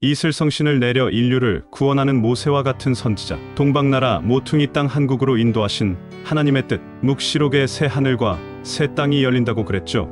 이슬성신을 내려 인류를 구원하는 모세와 같은 선지자, 동방나라 모퉁이 땅 한국으로 인도하신 하나님의 뜻, 묵시록에 새 하늘과 새 땅이 열린다고 그랬죠.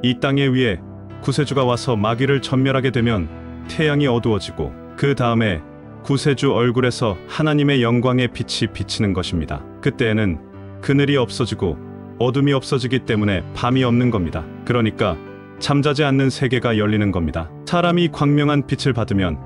이 땅에 위에 구세주가 와서 마귀를 전멸하게 되면 태양이 어두워지고 그 다음에 구세주 얼굴에서 하나님의 영광의 빛이 비치는 것입니다. 그때에는 그늘이 없어지고 어둠이 없어지기 때문에 밤이 없는 겁니다. 그러니까 잠자지 않는 세계가 열리는 겁니다. 사람이 광명한 빛을 받으면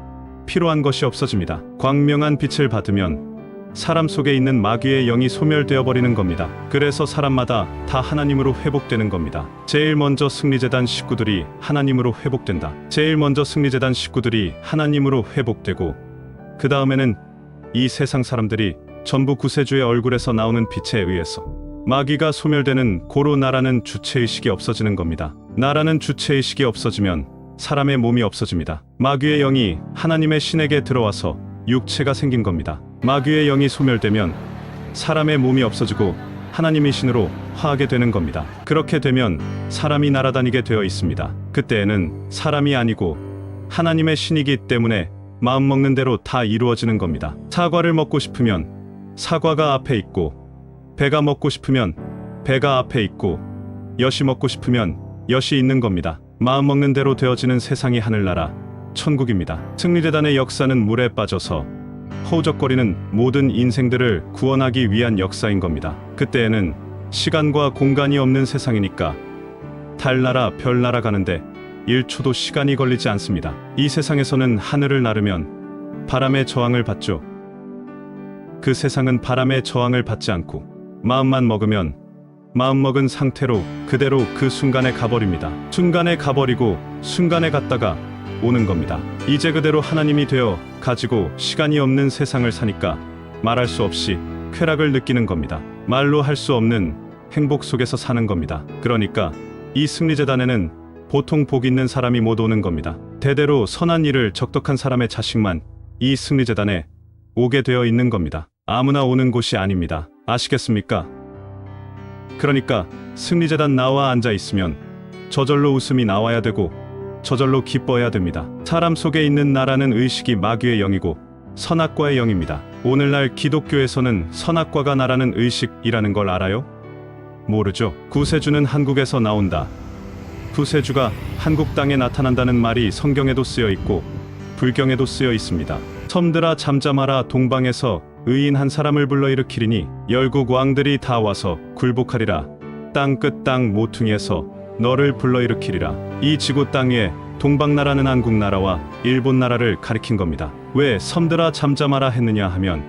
필요한 것이 없어집니다. 광명한 빛을 받으면 사람 속에 있는 마귀의 영이 소멸되어 버리는 겁니다. 그래서 사람마다 다 하나님으로 회복되는 겁니다. 제일 먼저 승리재단 식구들이 하나님으로 회복된다. 제일 먼저 승리재단 식구들이 하나님으로 회복되고 그 다음에는 이 세상 사람들이 전부 구세주의 얼굴에서 나오는 빛에 의해서 마귀가 소멸되는 고로 나라는 주체의식이 없어지는 겁니다. 나라는 주체의식이 없어지면 사람의 몸이 없어집니다. 마귀의 영이 하나님의 신에게 들어와서 육체가 생긴 겁니다. 마귀의 영이 소멸되면 사람의 몸이 없어지고 하나님의 신으로 화하게 되는 겁니다. 그렇게 되면 사람이 날아다니게 되어 있습니다. 그때에는 사람이 아니고 하나님의 신이기 때문에 마음 먹는 대로 다 이루어지는 겁니다. 사과를 먹고 싶으면 사과가 앞에 있고, 배가 먹고 싶으면 배가 앞에 있고, 엿이 먹고 싶으면 엿이 있는 겁니다. 마음 먹는 대로 되어지는 세상이 하늘나라 천국입니다. 승리재단의 역사는 물에 빠져서 허우적거리는 모든 인생들을 구원하기 위한 역사인 겁니다. 그때에는 시간과 공간이 없는 세상이니까 달나라 별나라 가는데 1초도 시간이 걸리지 않습니다. 이 세상에서는 하늘을 나르면 바람의 저항을 받죠. 그 세상은 바람의 저항을 받지 않고 마음만 먹으면 마음 먹은 상태로 그대로 그 순간에 가버립니다. 순간에 가버리고 순간에 갔다가 오는 겁니다. 이제 그대로 하나님이 되어 가지고 시간이 없는 세상을 사니까 말할 수 없이 쾌락을 느끼는 겁니다. 말로 할 수 없는 행복 속에서 사는 겁니다. 그러니까 이 승리재단에는 보통 복 있는 사람이 못 오는 겁니다. 대대로 선한 일을 적덕한 사람의 자식만 이 승리재단에 오게 되어 있는 겁니다. 아무나 오는 곳이 아닙니다. 아시겠습니까? 그러니까 승리재단 나와 앉아 있으면 저절로 웃음이 나와야 되고 저절로 기뻐해야 됩니다. 사람 속에 있는 나라는 의식이 마귀의 영이고 선악과의 영입니다. 오늘날 기독교에서는 선악과가 나라는 의식이라는 걸 알아요? 모르죠. 구세주는 한국에서 나온다. 구세주가 한국 땅에 나타난다는 말이 성경에도 쓰여 있고 불경에도 쓰여 있습니다. 섬들아 잠잠하라, 동방에서 의인 한 사람을 불러일으키리니 열국 왕들이 다 와서 굴복하리라. 땅 끝 땅 모퉁이에서 너를 불러일으키리라. 이 지구 땅 위에 동방나라는 한국나라와 일본나라를 가리킨 겁니다. 왜 섬들아 잠잠하라 했느냐 하면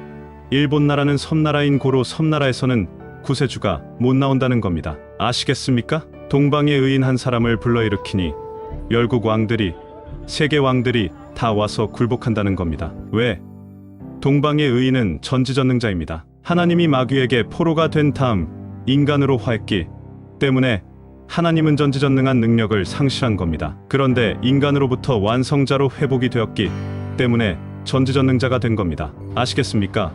일본나라는 섬나라인 고로 섬나라에서는 구세주가 못 나온다는 겁니다. 아시겠습니까? 동방의 의인 한 사람을 불러일으키니 열국 왕들이, 세계 왕들이 다 와서 굴복한다는 겁니다. 왜? 동방의 의인은 전지전능자입니다. 하나님이 마귀에게 포로가 된 다음 인간으로 화했기 때문에 하나님은 전지전능한 능력을 상실한 겁니다. 그런데 인간으로부터 완성자로 회복이 되었기 때문에 전지전능자가 된 겁니다. 아시겠습니까?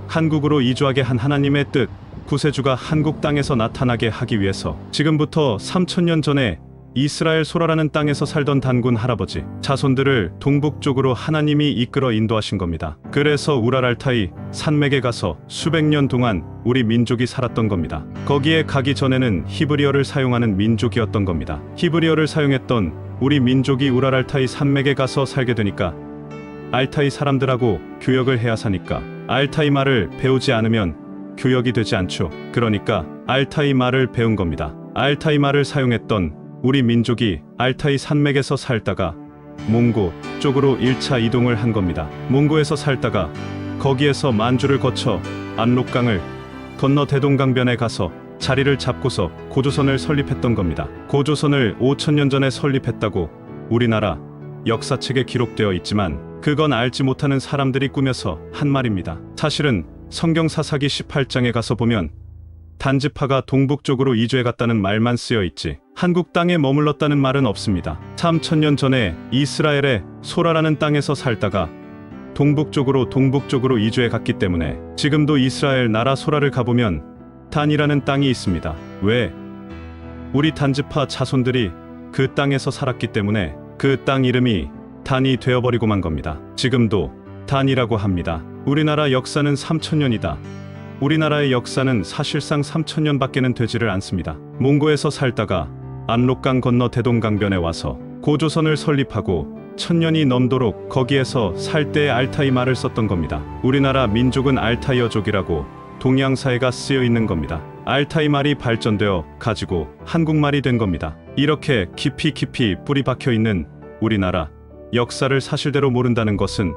한국으로 이주하게 한 하나님의 뜻, 구세주가 한국 땅에서 나타나게 하기 위해서 지금부터 3000년 전에 이스라엘 소라라는 땅에서 살던 단군 할아버지 자손들을 동북쪽으로 하나님이 이끌어 인도하신 겁니다. 그래서 우랄알타이 산맥에 가서 수백 년 동안 우리 민족이 살았던 겁니다. 거기에 가기 전에는 히브리어를 사용하는 민족이었던 겁니다. 히브리어를 사용했던 우리 민족이 우랄알타이 산맥에 가서 살게 되니까 알타이 사람들하고 교역을 해야 사니까 알타이 말을 배우지 않으면 교역이 되지 않죠. 그러니까 알타이 말을 배운 겁니다. 알타이 말을 사용했던 우리 민족이 알타이 산맥에서 살다가 몽고 쪽으로 1차 이동을 한 겁니다. 몽고에서 살다가 거기에서 만주를 거쳐 압록강을 건너 대동강변에 가서 자리를 잡고서 고조선을 설립했던 겁니다. 고조선을 5000년 전에 설립했다고 우리나라 역사책에 기록되어 있지만 그건 알지 못하는 사람들이 꾸며서 한 말입니다. 사실은 성경 사사기 18장에 가서 보면 단지파가 동북쪽으로 이주해 갔다는 말만 쓰여 있지 한국 땅에 머물렀다는 말은 없습니다. 3000년 전에 이스라엘의 소라라는 땅에서 살다가 동북쪽으로 이주해 갔기 때문에 지금도 이스라엘 나라 소라를 가보면 단이라는 땅이 있습니다. 왜? 우리 단지파 자손들이 그 땅에서 살았기 때문에 그 땅 이름이 단이 되어버리고만 겁니다. 지금도 단이라고 합니다. 우리나라 역사는 3000년이다. 우리나라의 역사는 사실상 3000년밖에는 되지를 않습니다. 몽고에서 살다가 압록강 건너 대동강변에 와서 고조선을 설립하고 1000년이 넘도록 거기에서 살 때의 알타이 말을 썼던 겁니다. 우리나라 민족은 알타이어족이라고 동양사회가 쓰여 있는 겁니다. 알타이 말이 발전되어 가지고 한국말이 된 겁니다. 이렇게 깊이 뿌리 박혀 있는 우리나라 역사를 사실대로 모른다는 것은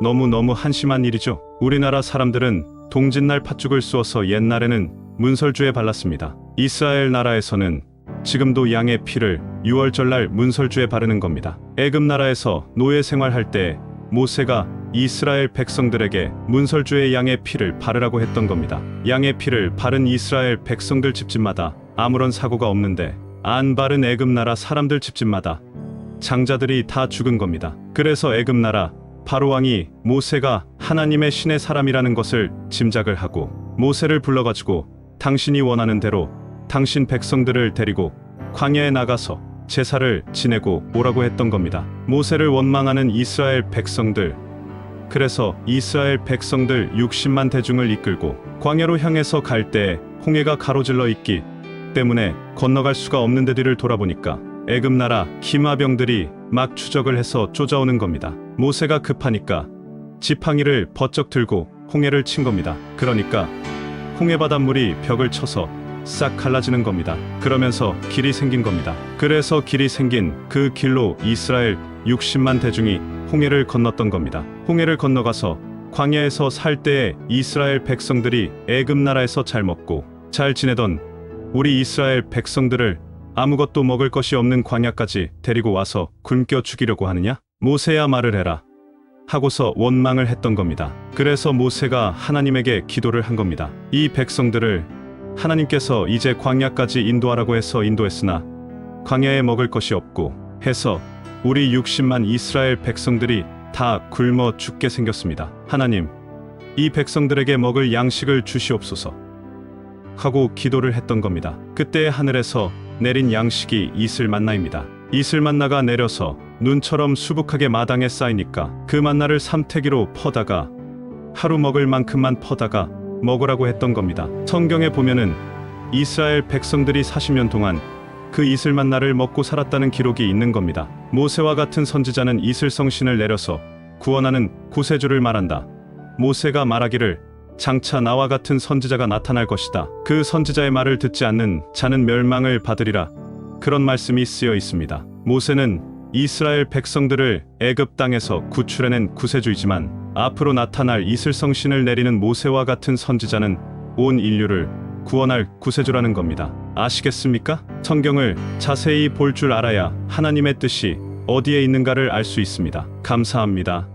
너무너무 한심한 일이죠. 우리나라 사람들은 동짓날 팥죽을 쑤어서 옛날에는 문설주에 발랐습니다. 이스라엘 나라에서는 지금도 양의 피를 유월절날 문설주에 바르는 겁니다. 애굽 나라에서 노예 생활할 때 모세가 이스라엘 백성들에게 문설주에 양의 피를 바르라고 했던 겁니다. 양의 피를 바른 이스라엘 백성들 집집마다 아무런 사고가 없는데 안 바른 애굽 나라 사람들 집집마다 장자들이 다 죽은 겁니다. 그래서 애굽 나라 바로 왕이 모세가 하나님의 신의 사람이라는 것을 짐작을 하고 모세를 불러가지고 당신이 원하는 대로 당신 백성들을 데리고 광야에 나가서 제사를 지내고 오라고 했던 겁니다. 모세를 원망하는 이스라엘 백성들, 그래서 이스라엘 백성들 60만 대중을 이끌고 광야로 향해서 갈 때 홍해가 가로질러 있기 때문에 건너갈 수가 없는데 뒤를 돌아보니까 애굽 나라 기마병들이 막 추적을 해서 쫓아오는 겁니다. 모세가 급하니까 지팡이를 버쩍 들고 홍해를 친 겁니다. 그러니까 홍해 바닷물이 벽을 쳐서 싹 갈라지는 겁니다. 그러면서 길이 생긴 겁니다. 그래서 길이 생긴 그 길로 이스라엘 60만 대중이 홍해를 건넜던 겁니다. 홍해를 건너가서 광야에서 살 때에 이스라엘 백성들이 애굽 나라에서 잘 먹고 잘 지내던 우리 이스라엘 백성들을 아무것도 먹을 것이 없는 광야까지 데리고 와서 굶겨 죽이려고 하느냐? 모세야 말을 해라 하고서 원망을 했던 겁니다. 그래서 모세가 하나님에게 기도를 한 겁니다. 이 백성들을 하나님께서 이제 광야까지 인도하라고 해서 인도했으나 광야에 먹을 것이 없고 해서 우리 60만 이스라엘 백성들이 다 굶어 죽게 생겼습니다. 하나님, 이 백성들에게 먹을 양식을 주시옵소서 하고 기도를 했던 겁니다. 그때 하늘에서 내린 양식이 이슬만나입니다. 이슬만나가 내려서 눈처럼 수북하게 마당에 쌓이니까 그 만나를 삼태기로 퍼다가 하루 먹을 만큼만 퍼다가 먹으라고 했던 겁니다. 성경에 보면은 이스라엘 백성들이 40년 동안 그 이슬만나를 먹고 살았다는 기록이 있는 겁니다. 모세와 같은 선지자는 이슬성신을 내려서 구원하는 구세주를 말한다. 모세가 말하기를 장차 나와 같은 선지자가 나타날 것이다. 그 선지자의 말을 듣지 않는 자는 멸망을 받으리라. 그런 말씀이 쓰여 있습니다. 모세는 이스라엘 백성들을 애굽 땅에서 구출해낸 구세주이지만 앞으로 나타날 이슬성신을 내리는 모세와 같은 선지자는 온 인류를 구원할 구세주라는 겁니다. 아시겠습니까? 성경을 자세히 볼 줄 알아야 하나님의 뜻이 어디에 있는가를 알 수 있습니다. 감사합니다.